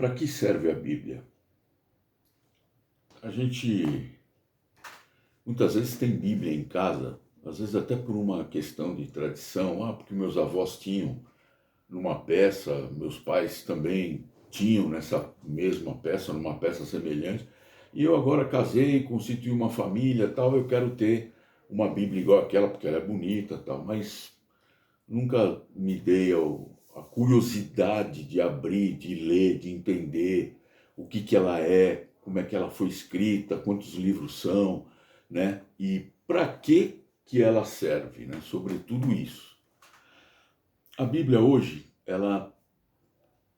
Para que serve a Bíblia? A gente muitas vezes tem Bíblia em casa, às vezes até por uma questão de tradição, porque meus avós tinham numa peça, meus pais também tinham nessa mesma peça, numa peça semelhante, e eu agora casei, constituí uma família, tal, eu quero ter uma Bíblia igual aquela porque ela é bonita, tal, mas nunca me dei a curiosidade de abrir, de ler, de entender o que ela é, como é que ela foi escrita, quantos livros são, né? E para que ela serve, né? Sobre tudo isso. A Bíblia hoje, ela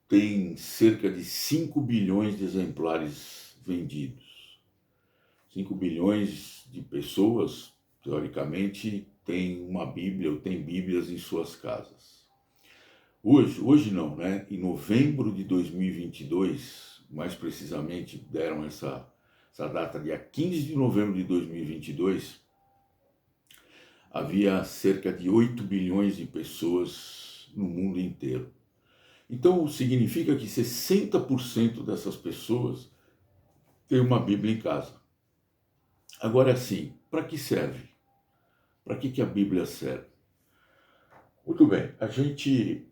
tem cerca de 5 bilhões de exemplares vendidos. 5 bilhões de pessoas, teoricamente, têm uma Bíblia ou têm Bíblias em suas casas. Hoje não, né? Em novembro de 2022, mais precisamente deram essa data, dia 15 de novembro de 2022, havia cerca de 8 bilhões de pessoas no mundo inteiro. Então significa que 60% dessas pessoas têm uma Bíblia em casa. Agora sim, para que serve? Para que a Bíblia serve? Muito bem, a gente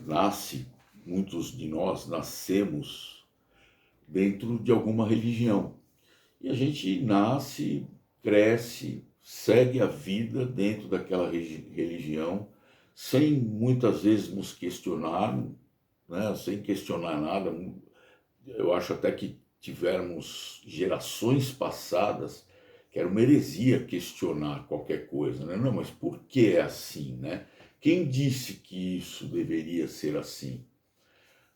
nasce, muitos de nós nascemos dentro de alguma religião. E a gente nasce, cresce, segue a vida dentro daquela religião, sem muitas vezes nos questionar, né? Sem questionar nada. Eu acho até que tivemos gerações passadas que era uma heresia questionar qualquer coisa, né? Não, mas por que é assim, né? Quem disse que isso deveria ser assim,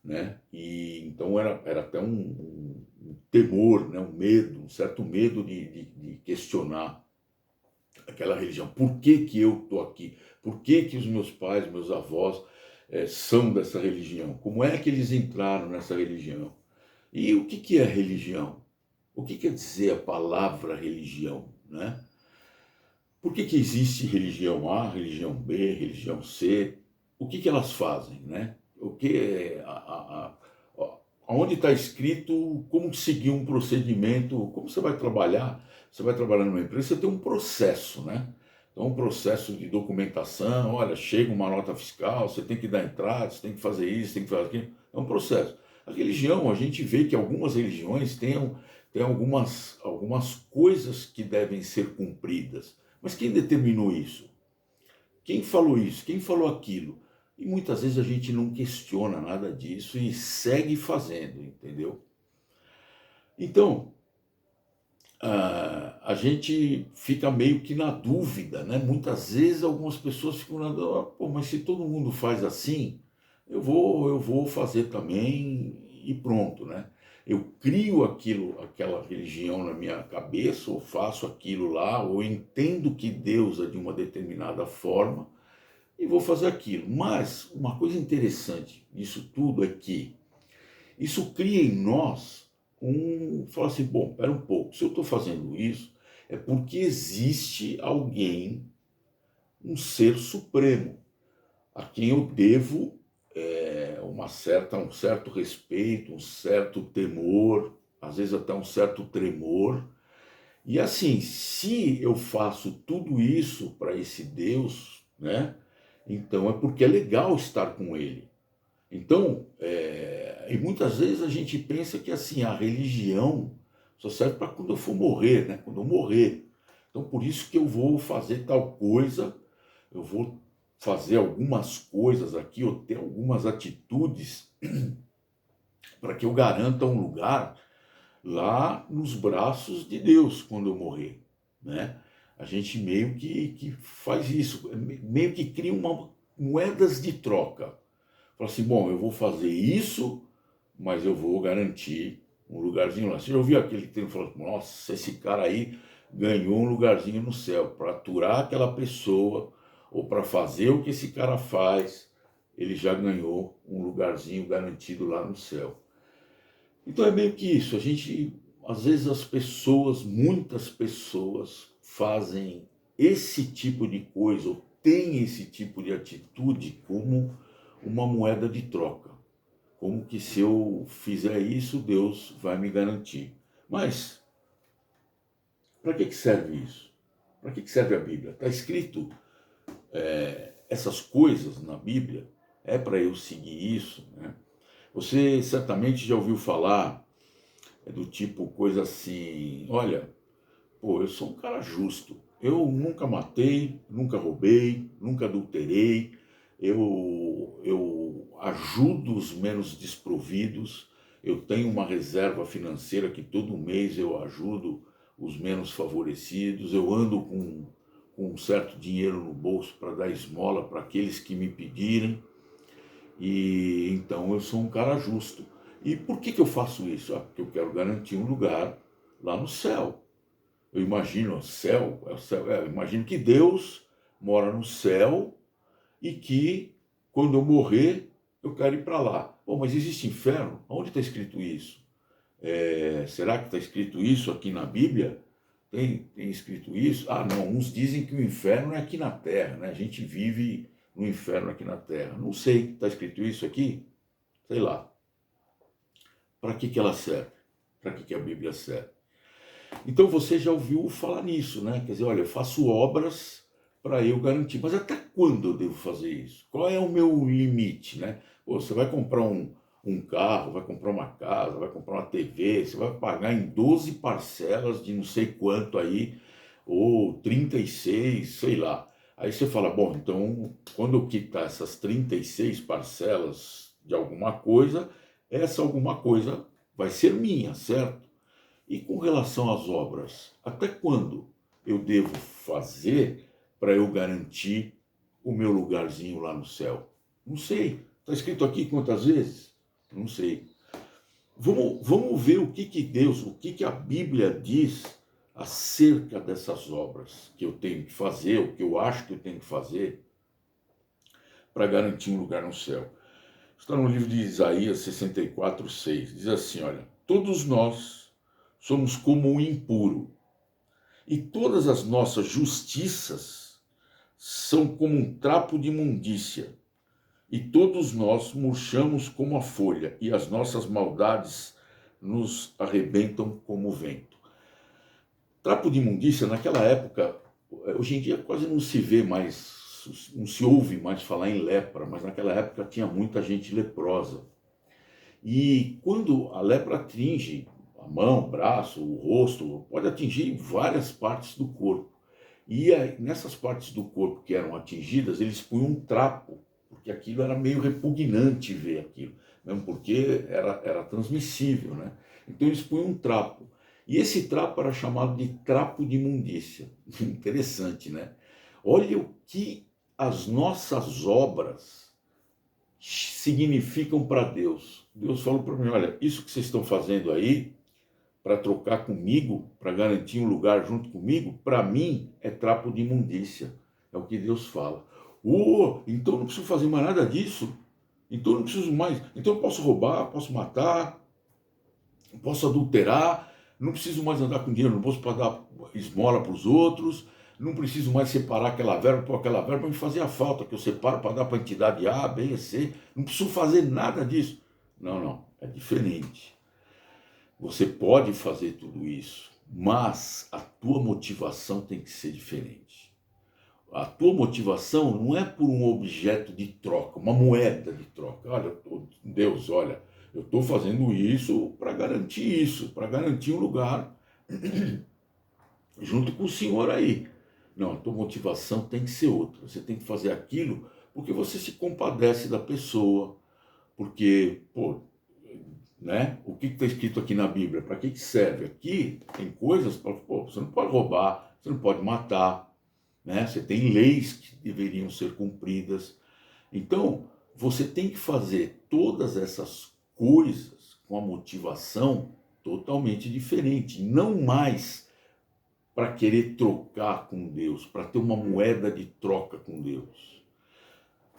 né? E então era até um temor, né? Um medo, um certo medo de questionar aquela religião. Por que eu estou aqui? Por que os meus pais, meus avós são dessa religião? Como é que eles entraram nessa religião? E o que é religião? O que quer dizer a palavra religião, né? Por que existe religião A, religião B, religião C? O que elas fazem, né? O que onde está escrito como seguir um procedimento, como você vai trabalhar? Você vai trabalhar numa empresa, você tem um processo, né? Então, um processo de documentação, olha, chega uma nota fiscal, você tem que dar entrada, você tem que fazer isso, tem que fazer aquilo. É um processo. A religião, a gente vê que algumas religiões têm algumas coisas que devem ser cumpridas. Mas quem determinou isso? Quem falou isso? Quem falou aquilo? E muitas vezes a gente não questiona nada disso e segue fazendo, entendeu? Então, a gente fica meio que na dúvida, né? Muitas vezes algumas pessoas ficam na dúvida, pô, mas se todo mundo faz assim, eu vou fazer também e pronto, né? Eu crio aquela religião na minha cabeça, ou faço aquilo lá, ou entendo que Deus é de uma determinada forma, e vou fazer aquilo. Mas uma coisa interessante disso tudo é que isso cria em nós fala assim, bom, espera um pouco, se eu estou fazendo isso, é porque existe alguém, um ser supremo, a quem eu devo um certo respeito, um certo temor, às vezes até um certo tremor. E assim, se eu faço tudo isso para esse Deus, né? Então é porque é legal estar com ele. Então, e muitas vezes a gente pensa que assim, a religião só serve para quando eu for morrer, né? Quando eu morrer. Então, por isso que eu vou fazer tal coisa, eu vou fazer algumas coisas aqui, ou ter algumas atitudes para que eu garanta um lugar lá nos braços de Deus quando eu morrer, né? A gente meio que faz isso, meio que cria moedas de troca. Fala assim, bom, eu vou fazer isso, mas eu vou garantir um lugarzinho lá. Você já ouviu aquele que tem falando, nossa, esse cara aí ganhou um lugarzinho no céu, para aturar aquela pessoa, ou para fazer o que esse cara faz, ele já ganhou um lugarzinho garantido lá no céu. Então é meio que isso, às vezes as pessoas, muitas pessoas fazem esse tipo de coisa, ou têm esse tipo de atitude como uma moeda de troca, como que se eu fizer isso, Deus vai me garantir. Mas, para que serve isso? Para que serve a Bíblia? Está escrito essas coisas na Bíblia, é para eu seguir isso, né? Você certamente já ouviu falar do tipo coisa assim, olha, pô, eu sou um cara justo, eu nunca matei, nunca roubei, nunca adulterei, eu ajudo os menos desprovidos, eu tenho uma reserva financeira que todo mês eu ajudo os menos favorecidos, eu ando com um certo dinheiro no bolso para dar esmola para aqueles que me pedirem, e então eu sou um cara justo. E por que eu faço isso? Porque eu quero garantir um lugar lá no céu. Eu imagino, eu imagino que Deus mora no céu e que quando eu morrer eu quero ir para lá. Bom, mas existe inferno? Onde está escrito isso? Será que está escrito isso aqui na Bíblia? Tem escrito isso? Ah, não, uns dizem que o inferno é aqui na Terra, né? A gente vive no inferno aqui na Terra. Não sei, está escrito isso aqui? Sei lá. Para que ela serve? Para que a Bíblia serve? Então você já ouviu falar nisso, né? Quer dizer, olha, eu faço obras para eu garantir. Mas até quando eu devo fazer isso? Qual é o meu limite, né? Pô, você vai comprar um carro, vai comprar uma casa, vai comprar uma TV, você vai pagar em 12 parcelas de não sei quanto aí, ou 36, sei lá. Aí você fala, bom, então quando eu quitar essas 36 parcelas de alguma coisa, essa alguma coisa vai ser minha, certo? E com relação às obras, até quando eu devo fazer para eu garantir o meu lugarzinho lá no céu? Não sei. Está escrito aqui quantas vezes? Não sei. Vamos ver o que Deus, o que a Bíblia diz acerca dessas obras que eu tenho que fazer, o que eu acho que eu tenho que fazer para garantir um lugar no céu. Está no livro de Isaías 64:6. Diz assim, olha, todos nós somos como o impuro, e todas as nossas justiças são como um trapo de imundícia, e todos nós murchamos como a folha, e as nossas maldades nos arrebentam como o vento. Trapo de imundícia, naquela época, hoje em dia quase não se vê mais, não se ouve mais falar em lepra, mas naquela época tinha muita gente leprosa. E quando a lepra atinge a mão, o braço, o rosto, pode atingir várias partes do corpo. E aí, nessas partes do corpo que eram atingidas, eles punham um trapo, porque aquilo era meio repugnante ver aquilo, mesmo porque era transmissível, né? Então eles punham um trapo. E esse trapo era chamado de trapo de imundícia. Interessante, né? Olha o que as nossas obras significam para Deus. Deus falou para mim, olha, isso que vocês estão fazendo aí, para trocar comigo, para garantir um lugar junto comigo, para mim é trapo de imundícia. É o que Deus fala. Então eu não preciso fazer mais nada disso. Então eu não preciso mais. Então eu posso roubar, posso matar, posso adulterar, não preciso mais andar com dinheiro no bolso para dar esmola para os outros, não preciso mais separar aquela verba por aquela verba, me fazia falta que eu separo para dar para a entidade A, B, C, não preciso fazer nada disso. Não, é diferente. Você pode fazer tudo isso, mas a tua motivação tem que ser diferente. A tua motivação não é por um objeto de troca, uma moeda de troca. Olha, Deus, olha, eu estou fazendo isso, para garantir um lugar junto com o Senhor aí. Não, a tua motivação tem que ser outra. Você tem que fazer aquilo porque você se compadece da pessoa, porque, pô, né? O que está escrito aqui na Bíblia? Para que serve? Aqui tem coisas, pô, você não pode roubar, você não pode matar, né? Você tem leis que deveriam ser cumpridas. Então, você tem que fazer todas essas coisas com a motivação totalmente diferente, não mais para querer trocar com Deus, para ter uma moeda de troca com Deus.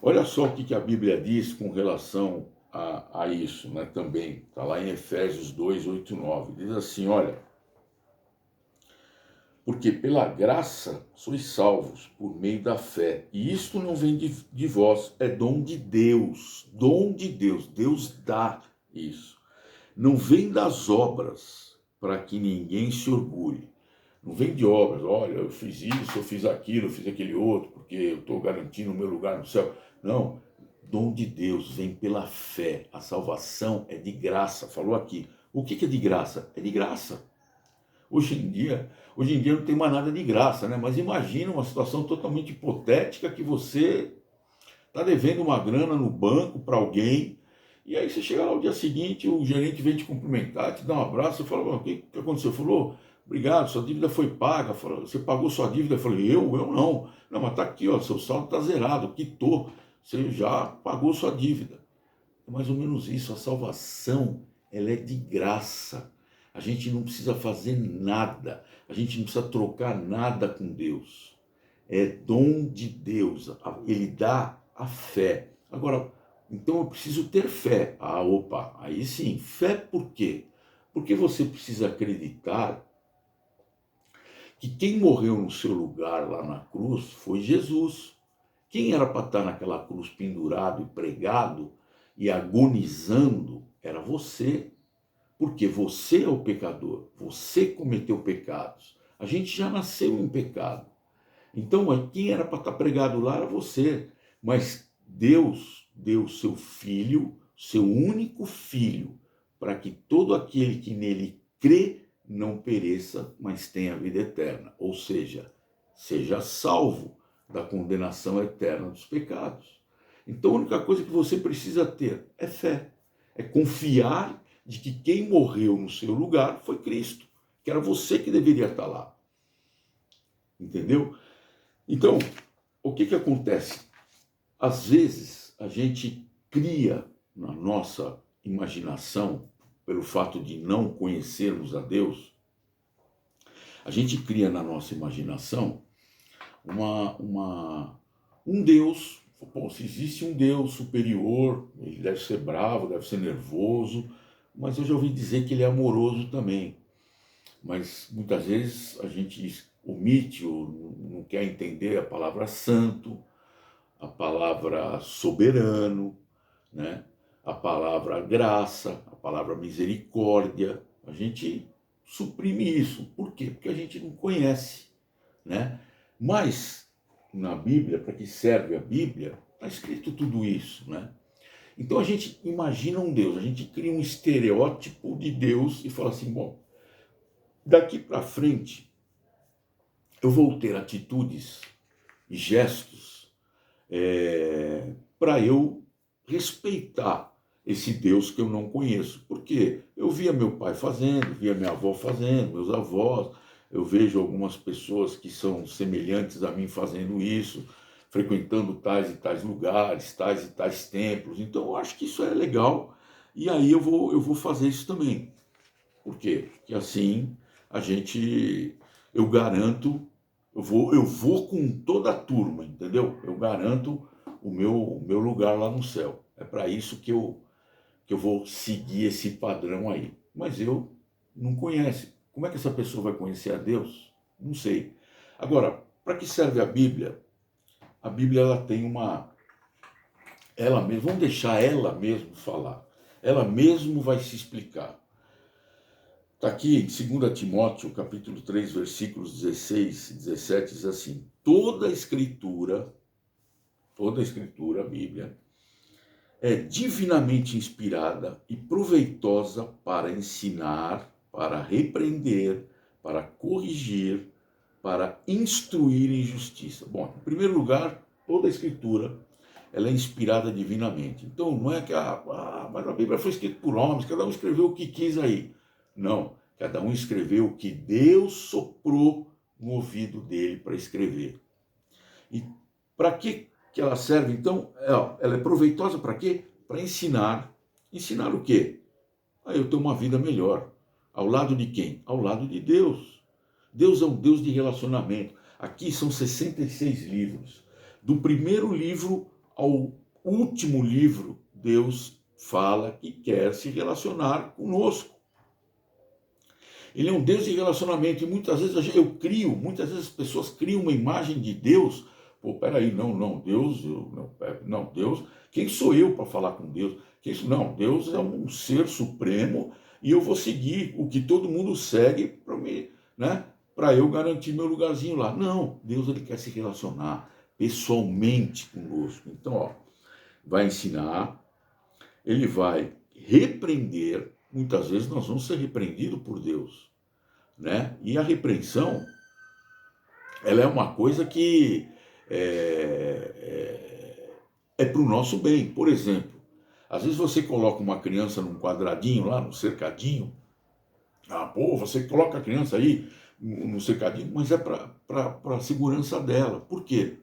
Olha só o que a Bíblia diz com relação a isso, né, também. Está lá em Efésios 2, 8, 9. Diz assim, olha, Porque pela graça sois salvos por meio da fé. E isto não vem de vós, é dom de Deus. Dom de Deus. Deus dá isso. Não vem das obras, para que ninguém se orgulhe. Não vem de obras, olha, eu fiz isso, eu fiz aquilo, eu fiz aquele outro, porque eu estou garantindo o meu lugar no céu. Não, dom de Deus vem pela fé. A salvação é de graça, falou aqui. O que é de graça? É de graça. Hoje em dia não tem mais nada de graça, né? Mas imagina uma situação totalmente hipotética que você está devendo uma grana no banco para alguém, e aí você chega lá no dia seguinte, o gerente vem te cumprimentar, te dá um abraço, você fala, o que aconteceu? Falou, obrigado, sua dívida foi paga. Falou, você pagou sua dívida? Eu falei, eu não. Não, mas está aqui, ó, seu saldo está zerado, quitou, você já pagou sua dívida. É mais ou menos isso, a salvação, ela é de graça. A gente não precisa fazer nada, a gente não precisa trocar nada com Deus. É dom de Deus, ele dá a fé. Agora, então eu preciso ter fé. Ah, opa, aí sim, fé por quê? Porque você precisa acreditar que quem morreu no seu lugar lá na cruz foi Jesus. Quem era para estar naquela cruz pendurado e pregado e agonizando era você. Porque você é o pecador, você cometeu pecados. A gente já nasceu em pecado. Então, quem era para estar pregado lá era você. Mas Deus deu seu filho, seu único filho, para que todo aquele que nele crê não pereça, mas tenha vida eterna. Ou seja salvo da condenação eterna dos pecados. Então, a única coisa que você precisa ter é fé. É confiar de que quem morreu no seu lugar foi Cristo, que era você que deveria estar lá. Entendeu? Então, o que acontece? Às vezes, a gente cria na nossa imaginação, pelo fato de não conhecermos a Deus, a gente cria na nossa imaginação um Deus. Bom, se existe um Deus superior, ele deve ser bravo, deve ser nervoso, mas eu já ouvi dizer que ele é amoroso também. Mas muitas vezes a gente omite ou não quer entender a palavra santo, a palavra soberano, né? A palavra graça, a palavra misericórdia. A gente suprime isso. Por quê? Porque a gente não conhece, né? Mas na Bíblia, para que serve a Bíblia, está escrito tudo isso, né? Então a gente imagina um Deus, a gente cria um estereótipo de Deus e fala assim, bom, daqui para frente eu vou ter atitudes e gestos para eu respeitar esse Deus que eu não conheço. Porque eu via meu pai fazendo, via minha avó fazendo, meus avós, eu vejo algumas pessoas que são semelhantes a mim fazendo isso, frequentando tais e tais lugares, tais e tais templos. Então eu acho que isso é legal e aí eu vou fazer isso também. Por quê? Porque assim eu garanto, eu vou com toda a turma, entendeu? Eu garanto o meu lugar lá no céu. É para isso que eu vou seguir esse padrão aí. Mas eu não conheço. Como é que essa pessoa vai conhecer a Deus? Não sei. Agora, para que serve a Bíblia? A Bíblia ela tem ela mesma, vamos deixar ela mesmo falar. Ela mesmo vai se explicar. Está aqui em 2 Timóteo, capítulo 3, versículos 16 e 17, diz assim, toda a escritura, a Bíblia, é divinamente inspirada e proveitosa para ensinar, para repreender, para corrigir, para instruir em justiça. Bom, em primeiro lugar, toda a escritura ela é inspirada divinamente. Então não é que mas a Bíblia foi escrita por homens, cada um escreveu o que quis aí. Não, cada um escreveu o que Deus soprou no ouvido dele para escrever. E para que ela serve, então? Ela é proveitosa para quê? Para ensinar. Ensinar o quê? A eu ter uma vida melhor. Ao lado de quem? Ao lado de Deus. Deus é um Deus de relacionamento. Aqui são 66 livros. Do primeiro livro ao último livro, Deus fala que quer se relacionar conosco. Ele é um Deus de relacionamento. E muitas vezes muitas vezes as pessoas criam uma imagem de Deus. Pô, peraí, não, Deus, não, Deus, quem sou eu para falar com Deus? Não, Deus é um ser supremo e eu vou seguir o que todo mundo segue para mim, né? Para eu garantir meu lugarzinho lá. Não, Deus ele quer se relacionar pessoalmente conosco. Então, ó, vai ensinar, ele vai repreender. Muitas vezes nós vamos ser repreendidos por Deus, né? E a repreensão, ela é uma coisa que é para o nosso bem. Por exemplo, às vezes você coloca uma criança num quadradinho lá, no cercadinho. Você coloca a criança aí no cercadinho, mas é para a segurança dela. Por quê?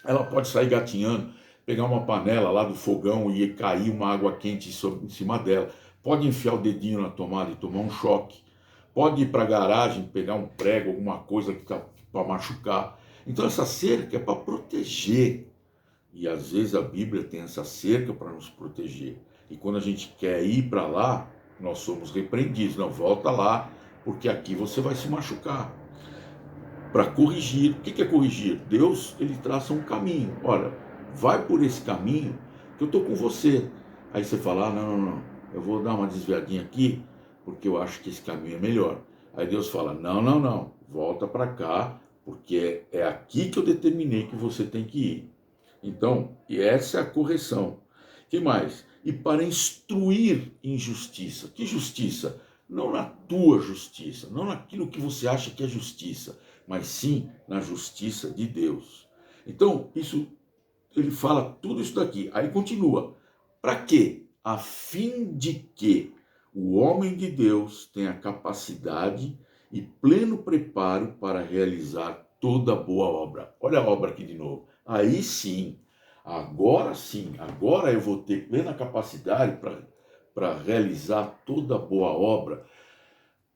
Ela pode sair gatinhando, pegar uma panela lá do fogão e cair uma água quente em cima dela. Pode enfiar o dedinho na tomada e tomar um choque. Pode ir para a garagem, pegar um prego, alguma coisa que está para machucar. Então essa cerca é para proteger. E às vezes a Bíblia tem essa cerca para nos proteger. E quando a gente quer ir para lá, nós somos repreendidos. Não, volta lá, porque aqui você vai se machucar. Para corrigir. O que é corrigir? Deus, ele traça um caminho. Olha, vai por esse caminho que eu estou com você. Aí você fala, não, eu vou dar uma desviadinha aqui, porque eu acho que esse caminho é melhor. Aí Deus fala, não, volta para cá, porque é aqui que eu determinei que você tem que ir. Então, e essa é a correção. Que mais? E para instruir em justiça. Que justiça? Não na tua justiça, não naquilo que você acha que é justiça, mas sim na justiça de Deus. Então, ele fala tudo isso daqui. Aí continua. Para quê? A fim de que o homem de Deus tenha capacidade e pleno preparo para realizar toda boa obra. Olha a obra aqui de novo. Aí sim, agora eu vou ter plena capacidade para realizar toda boa obra,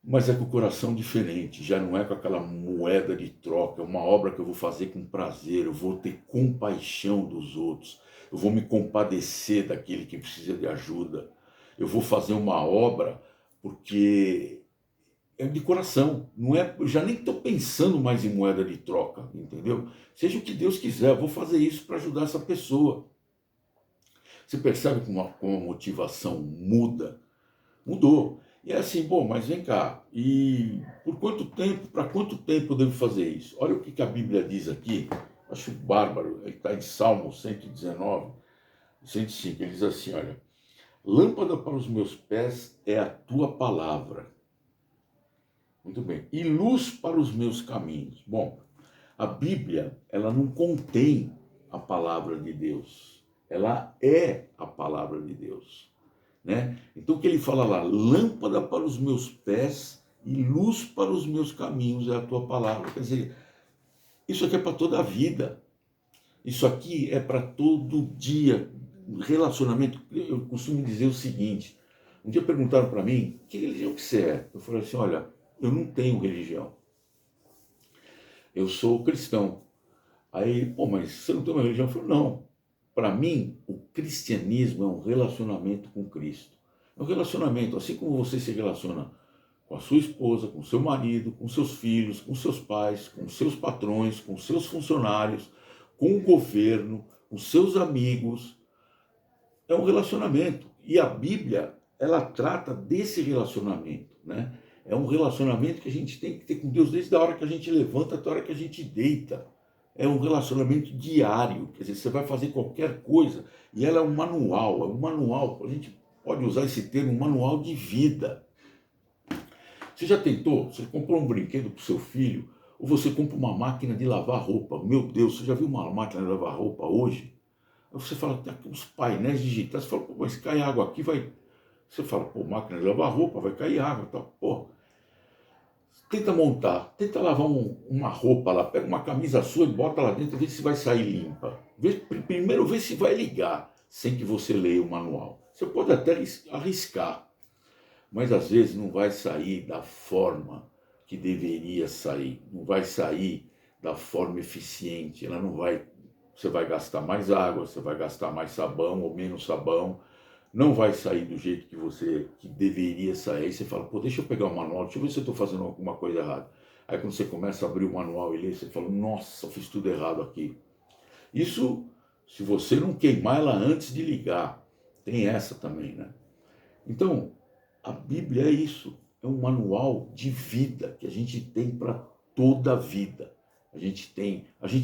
mas é com o coração diferente, já não é com aquela moeda de troca, é uma obra que eu vou fazer com prazer, eu vou ter compaixão dos outros, eu vou me compadecer daquele que precisa de ajuda, eu vou fazer uma obra porque é de coração, não é, eu já nem estou pensando mais em moeda de troca, entendeu? Seja o que Deus quiser, eu vou fazer isso para ajudar essa pessoa. Você percebe como a motivação muda? Mudou. E é assim, bom, mas vem cá, e por quanto tempo, para quanto tempo eu devo fazer isso? Olha o que a Bíblia diz aqui, acho bárbaro, ele está em Salmo 119, 105, ele diz assim, olha, lâmpada para os meus pés é a tua palavra. Muito bem. E luz para os meus caminhos. Bom, a Bíblia, ela não contém a palavra de Deus. Ela é a palavra de Deus, né? Então o que ele fala lá? Lâmpada para os meus pés e luz para os meus caminhos é a tua palavra. Quer dizer, isso aqui é para toda a vida. Isso aqui é para todo dia. Relacionamento, eu costumo dizer o seguinte, um dia perguntaram para mim, que religião que você é? Eu falei assim, olha, eu não tenho religião. Eu sou cristão. Aí, pô, mas você não tem uma religião? Eu falei, não. Para mim, o cristianismo é um relacionamento com Cristo. É um relacionamento, assim como você se relaciona com a sua esposa, com o seu marido, com seus filhos, com seus pais, com seus patrões, com seus funcionários, com o governo, com seus amigos. É um relacionamento. E a Bíblia, ela trata desse relacionamento, né? É um relacionamento que a gente tem que ter com Deus desde a hora que a gente levanta até a hora que a gente deita. É um relacionamento diário, quer dizer, você vai fazer qualquer coisa e ela é um manual, a gente pode usar esse termo, um manual de vida. Você já tentou? Você comprou um brinquedo para o seu filho ou você compra uma máquina de lavar roupa? Meu Deus, você já viu uma máquina de lavar roupa hoje? Aí você fala, tem uns painéis digitais, você fala, pô, mas cai água aqui, vai... Você fala, pô, máquina de lavar roupa, vai cair água e tal. Pô, tenta montar, tenta lavar uma roupa lá, pega uma camisa sua e bota lá dentro e vê se vai sair limpa. Primeiro vê se vai ligar, sem que você leia o manual. Você pode até arriscar, mas às vezes não vai sair da forma que deveria sair, não vai sair da forma eficiente, ela não vai... Você vai gastar mais água, você vai gastar mais sabão ou menos sabão, não vai sair do jeito que deveria sair. Aí você fala, pô, deixa eu pegar o manual, deixa eu ver se eu estou fazendo alguma coisa errada. Aí quando você começa a abrir o manual e ler, você fala, nossa, eu fiz tudo errado aqui. Isso, se você não queimar ela antes de ligar, tem essa também, né? Então, a Bíblia é isso, é um manual de vida que a gente tem para toda a vida. A gente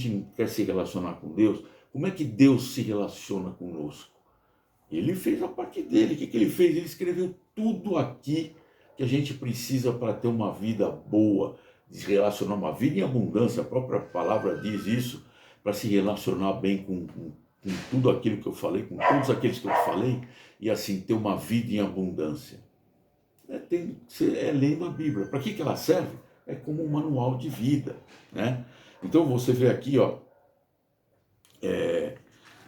não quer se relacionar com Deus. Como é que Deus se relaciona conosco? Ele fez a parte dele. O que ele fez? Ele escreveu tudo aqui que a gente precisa para ter uma vida boa, de se relacionar, uma vida em abundância. A própria palavra diz isso, para se relacionar bem com tudo aquilo que eu falei, com todos aqueles que eu falei, e assim ter uma vida em abundância. É lendo a Bíblia. Para que ela serve? É como um manual de vida, né? Então você vê aqui, ó,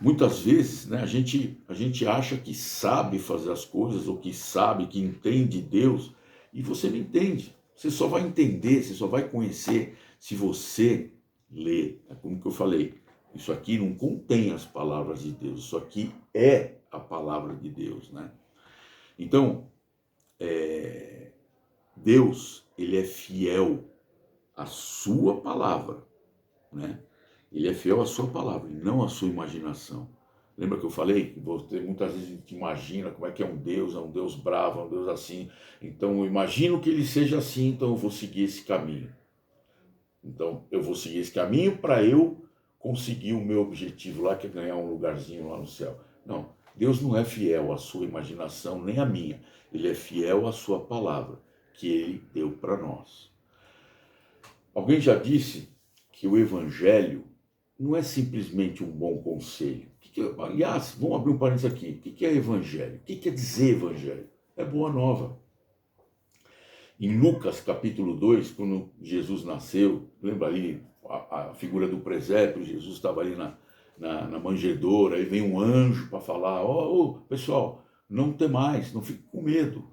muitas vezes, né, a gente acha que sabe fazer as coisas, ou que sabe, que entende Deus, e você não entende. Você só vai entender, você só vai conhecer se você ler. É como que eu falei, isso aqui não contém as palavras de Deus, isso aqui é a palavra de Deus, né? Então, Deus, ele é fiel à sua palavra, né? Ele é fiel à sua palavra e não à sua imaginação. Lembra que eu falei que você muitas vezes a gente imagina como é que é um Deus bravo, é um Deus assim. Então eu imagino que ele seja assim, então eu vou seguir esse caminho. Então eu vou seguir esse caminho para eu conseguir o meu objetivo lá, que é ganhar um lugarzinho lá no céu. Não, Deus não é fiel à sua imaginação, nem à minha. Ele é fiel à sua palavra, que ele deu para nós. Alguém já disse que o Evangelho não é simplesmente um bom conselho. Aliás, vamos abrir um parênteses aqui. O que é Evangelho? O que quer dizer Evangelho? É boa nova. Em Lucas capítulo 2, quando Jesus nasceu, lembra ali a figura do presépio, Jesus estava ali na manjedoura, aí vem um anjo para falar, pessoal, não temais, não fique com medo.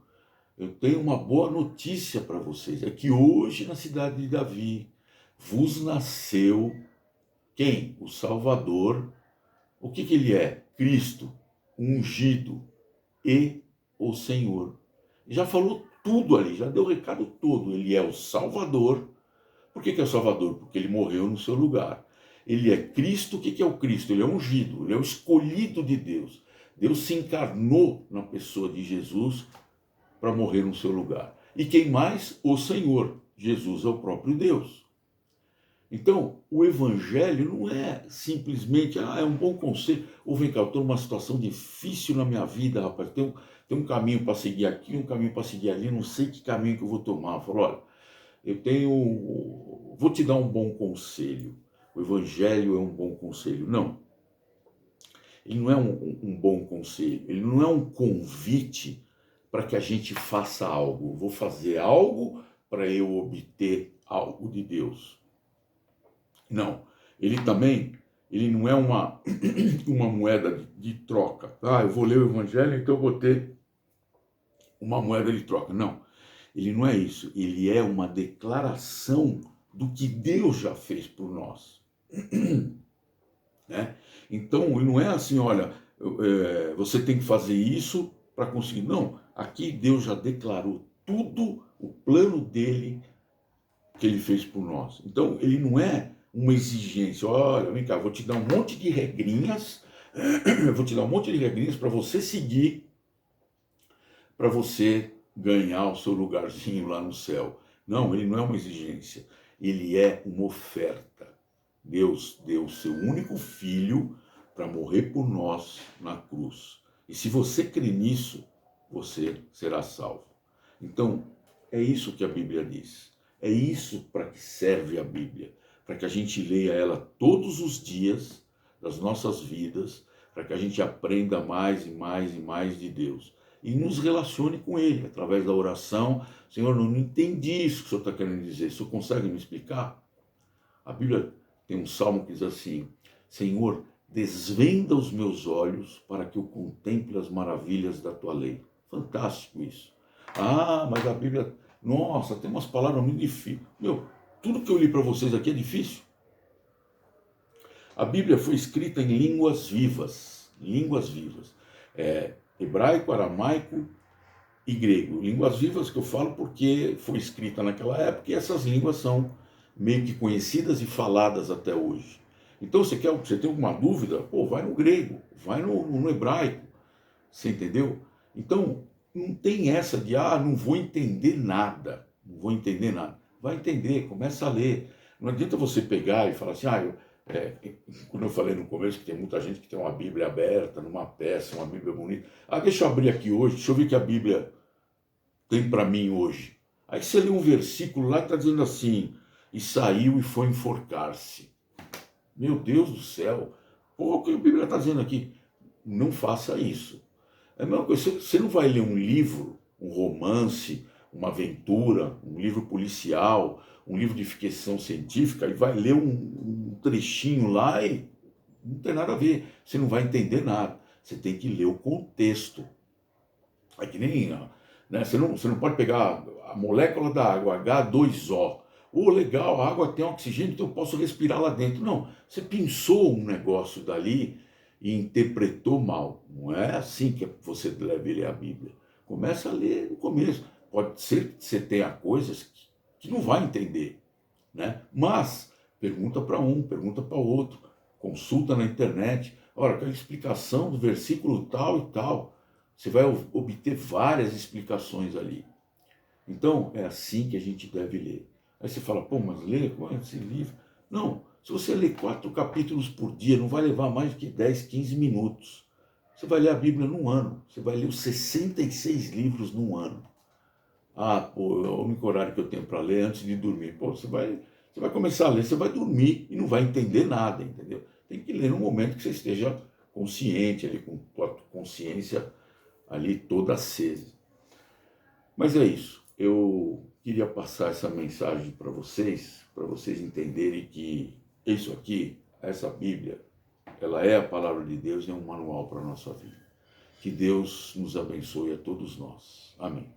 Eu tenho uma boa notícia para vocês, é que hoje na cidade de Davi vos nasceu quem? O Salvador. O que ele é? Cristo, ungido e o Senhor. Já falou tudo ali, já deu o recado todo. Ele é o Salvador. Por que é o Salvador? Porque ele morreu no seu lugar. Ele é Cristo. O que é o Cristo? Ele é ungido, ele é o escolhido de Deus. Deus se encarnou na pessoa de Jesus para morrer no seu lugar. E quem mais? O Senhor. Jesus é o próprio Deus. Então, o Evangelho não é simplesmente, é um bom conselho. Ou vem cá, eu estou numa situação difícil na minha vida, rapaz, tem um caminho para seguir aqui, um caminho para seguir ali, não sei que caminho que eu vou tomar. Eu falo, olha, vou te dar um bom conselho. O Evangelho é um bom conselho. Não, ele não é um bom conselho, ele não é um convite para que a gente faça algo. Vou fazer algo para eu obter algo de Deus. Não, ele não é uma moeda de troca. Eu vou ler o Evangelho, então eu vou ter uma moeda de troca. Não, ele não é isso. Ele é uma declaração do que Deus já fez por nós. Né? Então, ele não é assim, olha, você tem que fazer isso para conseguir. Não, aqui Deus já declarou tudo, o plano dele, que ele fez por nós. Então, ele não é uma exigência, olha, vem cá, vou te dar um monte de regrinhas, para você seguir, para você ganhar o seu lugarzinho lá no céu. Não, ele não é uma exigência, ele é uma oferta. Deus deu o seu único filho para morrer por nós na cruz. E se você crê nisso, você será salvo. Então, é isso que a Bíblia diz. É isso para que serve a Bíblia. Para que a gente leia ela todos os dias das nossas vidas, para que a gente aprenda mais e mais e mais de Deus. E nos relacione com Ele, através da oração. Senhor, não entendi isso que o Senhor está querendo dizer. O Senhor consegue me explicar? A Bíblia tem um salmo que diz assim, Senhor, desvenda os meus olhos para que eu contemple as maravilhas da Tua lei. Fantástico isso. Mas a Bíblia, nossa, tem umas palavras muito difíceis. Tudo que eu li para vocês aqui é difícil. A Bíblia foi escrita em línguas vivas. Línguas vivas. hebraico, aramaico e grego. Línguas vivas que eu falo porque foi escrita naquela época e essas línguas são meio que conhecidas e faladas até hoje. Então você tem alguma dúvida? Pô, vai no grego, vai no hebraico, você entendeu? Então não tem essa de, não vou entender nada, não vou entender nada. Vai entender, começa a ler. Não adianta você pegar e falar assim, quando eu falei no começo que tem muita gente que tem uma Bíblia aberta, numa peça, uma Bíblia bonita. Deixa eu abrir aqui hoje, deixa eu ver o que a Bíblia tem para mim hoje. Aí você lê um versículo lá que está dizendo assim, e saiu e foi enforcar-se. Meu Deus do céu, pô, o que a Bíblia está dizendo aqui? Não faça isso. É a mesma coisa, você não vai ler um livro, um romance, uma aventura, um livro policial, um livro de ficção científica e vai ler um trechinho lá e não tem nada a ver. Você não vai entender nada. Você tem que ler o contexto. É que nem, né, você não pode pegar a molécula da água, H2O. Legal, a água tem oxigênio, então eu posso respirar lá dentro. Não, você pensou um negócio dali e interpretou mal. Não é assim que você deve ler a Bíblia. Começa a ler no começo. Pode ser que você tenha coisas que não vai entender, né? Mas pergunta para um, pergunta para outro, consulta na internet. Olha, aquela explicação do versículo tal e tal. Você vai obter várias explicações ali. Então, é assim que a gente deve ler. Aí você fala, pô, mas ler, qual é esse livro? Não, se você ler 4 capítulos por dia, não vai levar mais do que 10, 15 minutos. Você vai ler a Bíblia num ano. Você vai ler os 66 livros num ano. Pô, é o único horário que eu tenho para ler antes de dormir. Pô, você vai começar a ler, você vai dormir e não vai entender nada, entendeu? Tem que ler no momento que você esteja consciente, ali, com a consciência ali toda acesa. Mas é isso. Eu queria passar essa mensagem para vocês entenderem que isso aqui, essa Bíblia, ela é a palavra de Deus e é um manual para a nossa vida. Que Deus nos abençoe a todos nós. Amém.